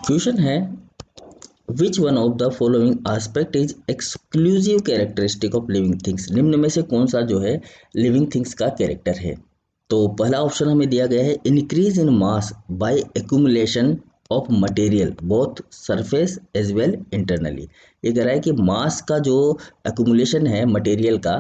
Question है which one of the following aspect is exclusive characteristic of living things. निम्न में से कौन सा जो है लिविंग थिंग्स का कैरेक्टर है। तो पहला ऑप्शन हमें दिया गया है increase in mass by accumulation of material both surface as well internally. ये कह रहा है कि मास का जो एक्यूमुलेशन है मटेरियल का,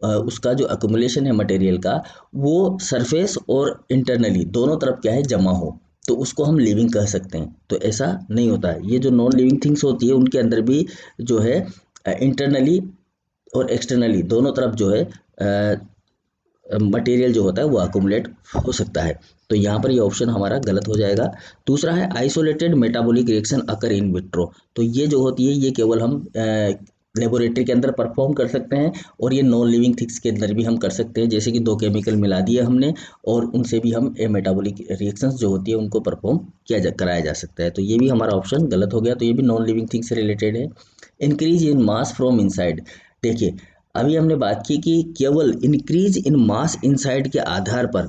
उसका जो एक्यूमुलेशन है मटेरियल का वो सरफेस और इंटरनली दोनों तरफ क्या है जमा हो, तो उसको हम लिविंग कह सकते हैं। तो ऐसा नहीं होता है, ये जो नॉन लिविंग थिंग्स होती है उनके अंदर भी जो है इंटरनली और एक्सटर्नली दोनों तरफ जो है मटेरियल जो होता है वो अकोमुलेट हो सकता है। तो यहाँ पर ये ऑप्शन हमारा गलत हो जाएगा। दूसरा है isolated metabolic reaction occur in vitro. तो ये जो होती है ये केवल हम लेबोरेटरी के अंदर परफॉर्म कर सकते हैं और ये नॉन लिविंग थिंग्स के अंदर भी हम कर सकते हैं। जैसे कि दो केमिकल मिला दिए हमने और उनसे भी हम मेटाबॉलिक रिएक्शंस जो होती है उनको परफॉर्म कराया जा सकता है। तो ये भी हमारा ऑप्शन गलत हो गया। तो ये भी नॉन लिविंग थिंग्स से रिलेटेड है। Increase in mass from inside. देखिए अभी हमने बात की कि केवल इंक्रीज इन मास इनसाइड के आधार पर,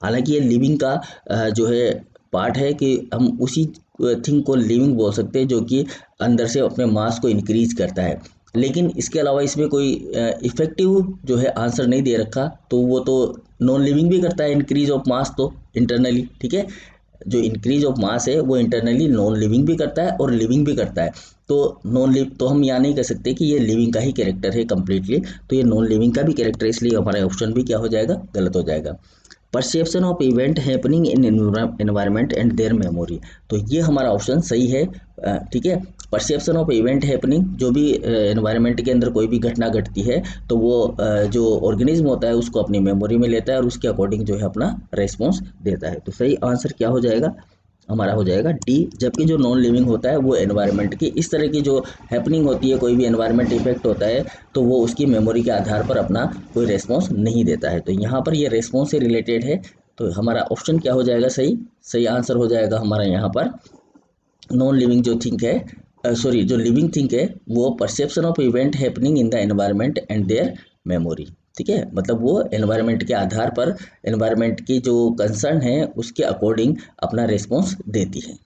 हालांकि ये लिविंग का जो है पार्ट है कि हम उसी थिंग को लिविंग बोल सकते हैं जो कि अंदर से अपने मास को इंक्रीज करता है, लेकिन इसके अलावा इसमें कोई इफेक्टिव जो है आंसर नहीं दे रखा, तो वो तो नॉन लिविंग भी करता है इंक्रीज ऑफ मास तो इंटरनली, ठीक है। जो इंक्रीज ऑफ मास है वो इंटरनली नॉन लिविंग भी करता है और लिविंग भी करता है। तो नॉन लिव तो हम यहाँ नहीं कह सकते कि ये लिविंग का ही कैरेक्टर है कम्प्लीटली, तो ये नॉन लिविंग का भी कैरेक्टर, इसलिए हमारा ऑप्शन भी क्या हो जाएगा, गलत हो जाएगा। Perception of event happening in environment and there memory. तो ये हमारा ऑप्शन सही है, ठीक है। परसेप्शन ऑफ इवेंट हैपनिंग, जो भी एनवायरनमेंट के अंदर कोई भी घटना घटती है तो वो जो ऑर्गेनिज्म होता है उसको अपनी मेमोरी में लेता है और उसके अकॉर्डिंग जो है अपना रेस्पॉन्स देता है। तो सही आंसर क्या हो जाएगा, हमारा हो जाएगा डी। जबकि जो नॉन लिविंग होता है वो एनवायरनमेंट की इस तरह की जो हैपनिंग होती है, कोई भी एनवायरनमेंट इफेक्ट होता है तो वो उसकी मेमोरी के आधार पर अपना कोई रेस्पॉन्स नहीं देता है। तो यहाँ पर ये रेस्पॉन्स से रिलेटेड है। तो हमारा ऑप्शन क्या हो जाएगा, सही सही आंसर हो जाएगा हमारा यहाँ पर नॉन लिविंग जो थिंक है, सॉरी जो लिविंग थिंक है वो perception of event happening in the environment and there memory, ठीक है। मतलब वो एनवायरनमेंट के आधार पर, एनवायरनमेंट की जो कंसर्न है उसके अकॉर्डिंग अपना रिस्पॉन्स देती है।